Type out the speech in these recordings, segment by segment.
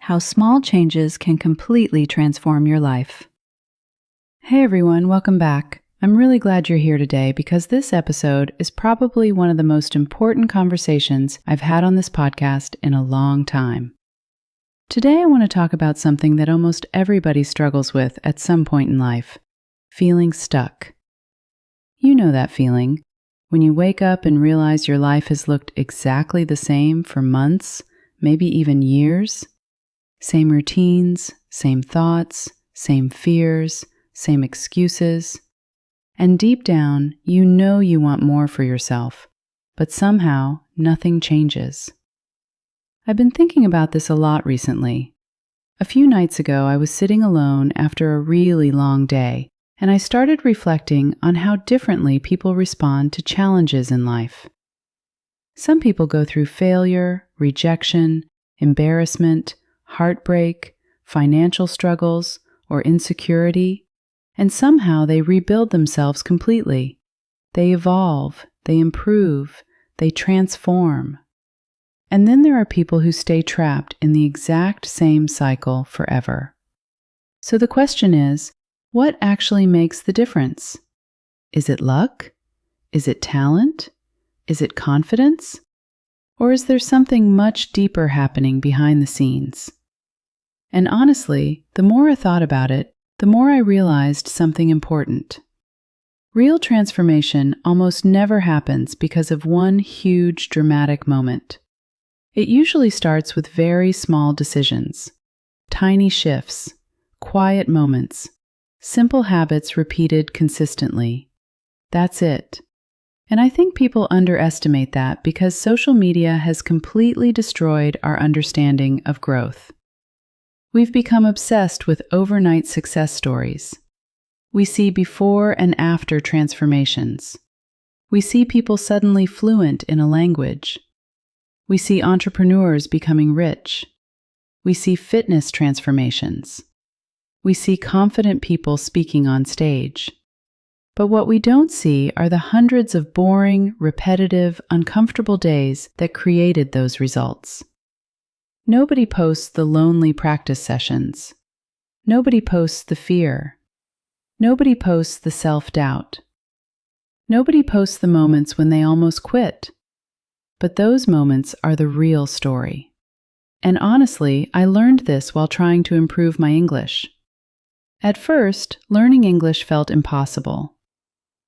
how small changes can completely transform your life. Hey everyone, welcome back. I'm really glad you're here today because this episode is probably one of the most important conversations I've had on this podcast in a long time. Today I want to talk about something that almost everybody struggles with at some point in life: feeling stuck. You know that feeling, when you wake up and realize your life has looked exactly the same for months, maybe even years. Same routines, same thoughts, same fears, same excuses. And deep down, you know you want more for yourself, but somehow nothing changes. I've been thinking about this a lot recently. A few nights ago, I was sitting alone after a really long day, and I started reflecting on how differently people respond to challenges in life. Some people go through failure, rejection, embarrassment, heartbreak, financial struggles, or insecurity, and somehow they rebuild themselves completely. They evolve, they improve, they transform. And then there are people who stay trapped in the exact same cycle forever. So the question is, what actually makes the difference? Is it luck? Is it talent? Is it confidence? Or is there something much deeper happening behind the scenes? And honestly, the more I thought about it, the more I realized something important. Real transformation almost never happens because of one huge dramatic moment. It usually starts with very small decisions, tiny shifts, quiet moments, simple habits repeated consistently. That's it. And I think people underestimate that because social media has completely destroyed our understanding of growth. We've become obsessed with overnight success stories. We see before and after transformations. We see people suddenly fluent in a language. We see entrepreneurs becoming rich. We see fitness transformations. We see confident people speaking on stage. But what we don't see are the hundreds of boring, repetitive, uncomfortable days that created those results. Nobody posts the lonely practice sessions. Nobody posts the fear. Nobody posts the self-doubt. Nobody posts the moments when they almost quit. But those moments are the real story. And honestly, I learned this while trying to improve my English. At first, learning English felt impossible.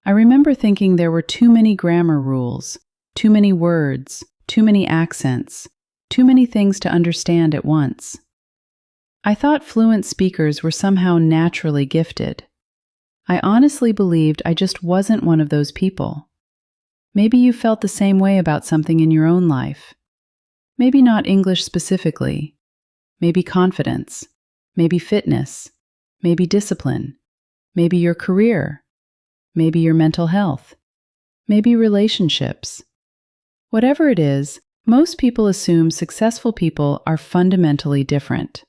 I remember thinking there were too many grammar rules, too many words, too many accents, too many things to understand at once. I thought fluent speakers were somehow naturally gifted. I honestly believed I just wasn't one of those people. Maybe you felt the same way about something in your own life. Maybe not English specifically. Maybe confidence. Maybe fitness. Maybe discipline. Maybe your career. Maybe your mental health. Maybe relationships. Whatever it is, most people assume successful people are fundamentally different.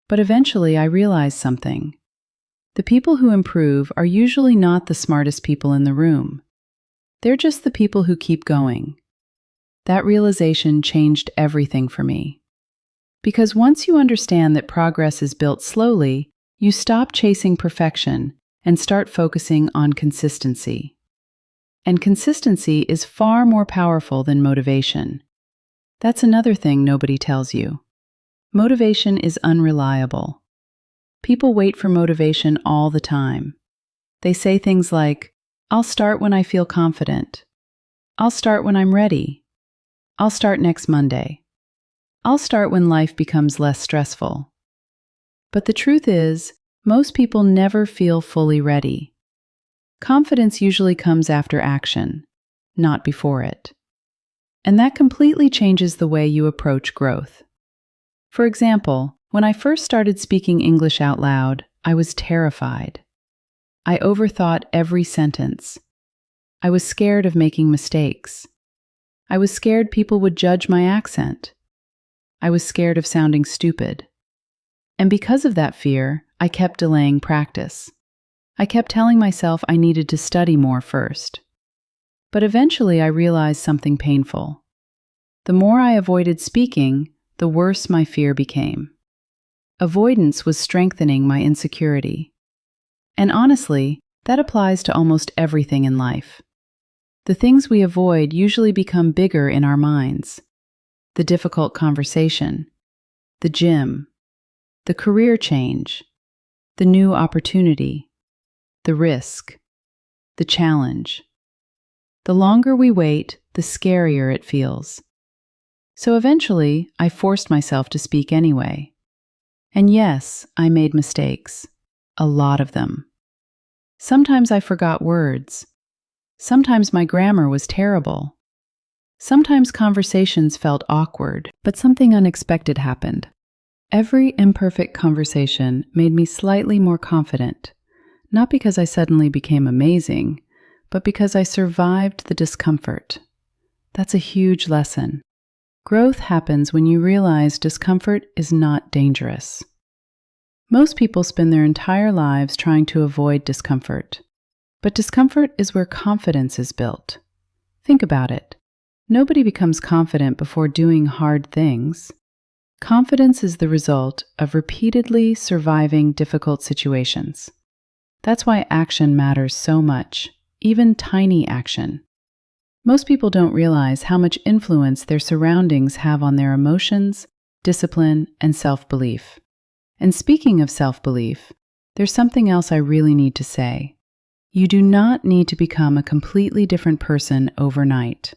But eventually I realized something. The people who improve are usually not the smartest people in the room. They're just the people who keep going. That realization changed everything for me. Because once you understand that progress is built slowly, you stop chasing perfection and start focusing on consistency. And consistency is far more powerful than motivation. That's another thing nobody tells you. Motivation is unreliable. People wait for motivation all the time. They say things like, "I'll start when I feel confident. I'll start when I'm ready. I'll start next Monday. I'll start when life becomes less stressful." But the truth is, most people never feel fully ready. Confidence usually comes after action, not before it. And that completely changes the way you approach growth. For example, when I first started speaking English out loud, I was terrified. I overthought every sentence. I was scared of making mistakes. I was scared people would judge my accent. I was scared of sounding stupid. And because of that fear, I kept delaying practice. I kept telling myself I needed to study more first. But eventually I realized something painful. The more I avoided speaking, the worse my fear became. Avoidance was strengthening my insecurity. And honestly, that applies to almost everything in life. The things we avoid usually become bigger in our minds. The difficult conversation, the gym, the career change, the new opportunity, the risk, the challenge. The longer we wait, the scarier it feels. So eventually, I forced myself to speak anyway. And yes, I made mistakes. A lot of them. Sometimes I forgot words. Sometimes my grammar was terrible. Sometimes conversations felt awkward, but something unexpected happened. Every imperfect conversation made me slightly more confident, not because I suddenly became amazing, but because I survived the discomfort. That's a huge lesson. Growth happens when you realize discomfort is not dangerous. Most people spend their entire lives trying to avoid discomfort. But discomfort is where confidence is built. Think about it. Nobody becomes confident before doing hard things. Confidence is the result of repeatedly surviving difficult situations. That's why action matters so much, even tiny action. Most people don't realize how much influence their surroundings have on their emotions, discipline, and self-belief. And speaking of self-belief, there's something else I really need to say. You do not need to become a completely different person overnight.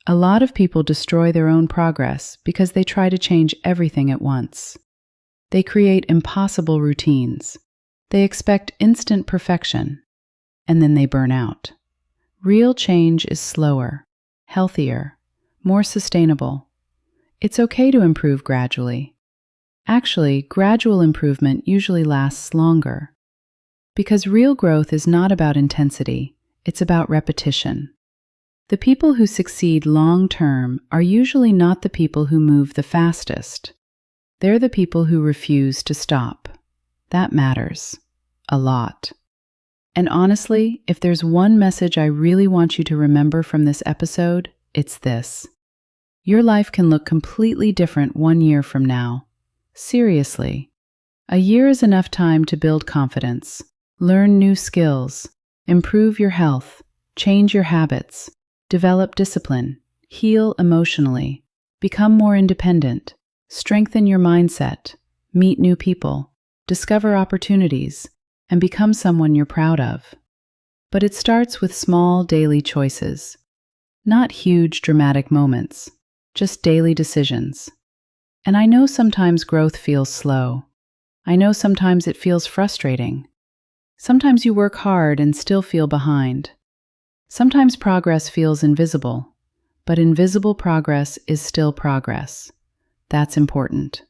A lot of people destroy their own progress because they try to change everything at once. They create impossible routines. They expect instant perfection, and then they burn out. Real change is slower, healthier, more sustainable. It's okay to improve gradually. Actually, gradual improvement usually lasts longer. Because real growth is not about intensity, it's about repetition. The people who succeed long-term are usually not the people who move the fastest. They're the people who refuse to stop. That matters. A lot. And honestly, if there's one message I really want you to remember from this episode, it's this. Your life can look completely different 1 year from now. Seriously. A year is enough time to build confidence. Learn new skills, improve your health, change your habits, develop discipline, heal emotionally, become more independent, strengthen your mindset, meet new people, discover opportunities, and become someone you're proud of. But it starts with small daily choices, not huge dramatic moments, just daily decisions. And I know sometimes growth feels slow. I know sometimes it feels frustrating. Sometimes you work hard and still feel behind. Sometimes progress feels invisible, but invisible progress is still progress. That's important.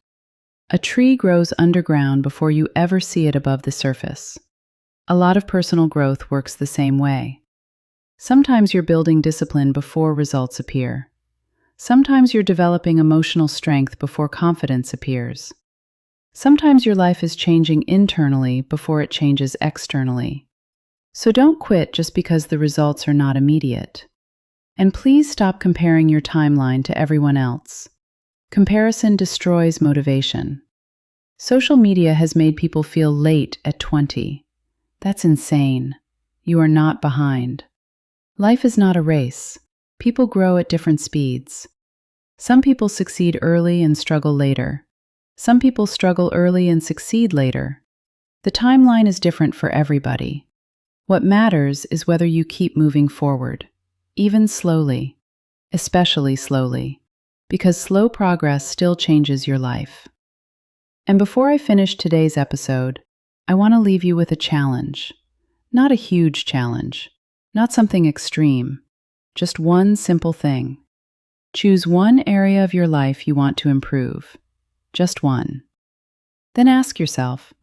A tree grows underground before you ever see it above the surface. A lot of personal growth works the same way. Sometimes you're building discipline before results appear. Sometimes you're developing emotional strength before confidence appears. Sometimes your life is changing internally before it changes externally. So don't quit just because the results are not immediate. And please stop comparing your timeline to everyone else. Comparison destroys motivation. Social media has made people feel late at 20. That's insane. You are not behind. Life is not a race. People grow at different speeds. Some people succeed early and struggle later. Some people struggle early and succeed later. The timeline is different for everybody. What matters is whether you keep moving forward, even slowly, especially slowly, because slow progress still changes your life. And before I finish today's episode, I want to leave you with a challenge. Not a huge challenge, not something extreme, just one simple thing. Choose one area of your life you want to improve. Just one. Then ask yourself,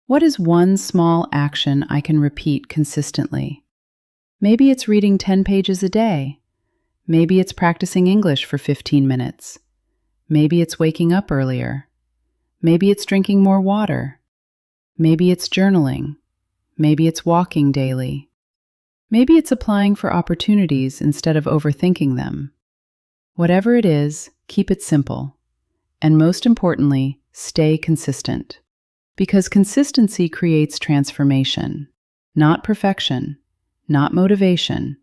what is one small action I can repeat consistently? Maybe it's reading 10 pages a day. Maybe it's practicing English for 15 minutes. Maybe it's waking up earlier. Maybe it's drinking more water. Maybe it's journaling. Maybe it's walking daily. Maybe it's applying for opportunities instead of overthinking them. Whatever it is, keep it simple. And most importantly, stay consistent. Because consistency creates transformation, not perfection, not motivation,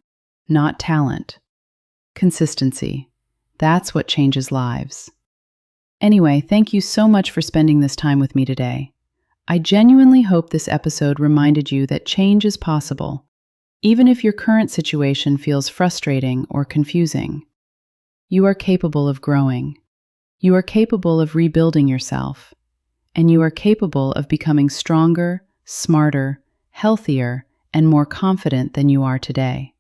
not talent. Consistency. That's what changes lives. Anyway, thank you so much for spending this time with me today. I genuinely hope this episode reminded you that change is possible, even if your current situation feels frustrating or confusing. You are capable of growing. You are capable of rebuilding yourself. And you are capable of becoming stronger, smarter, healthier, and more confident than you are today.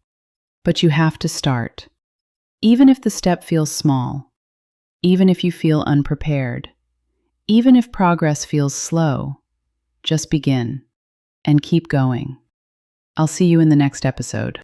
But you have to start. Even if the step feels small, even if you feel unprepared, even if progress feels slow, just begin and keep going. I'll see you in the next episode.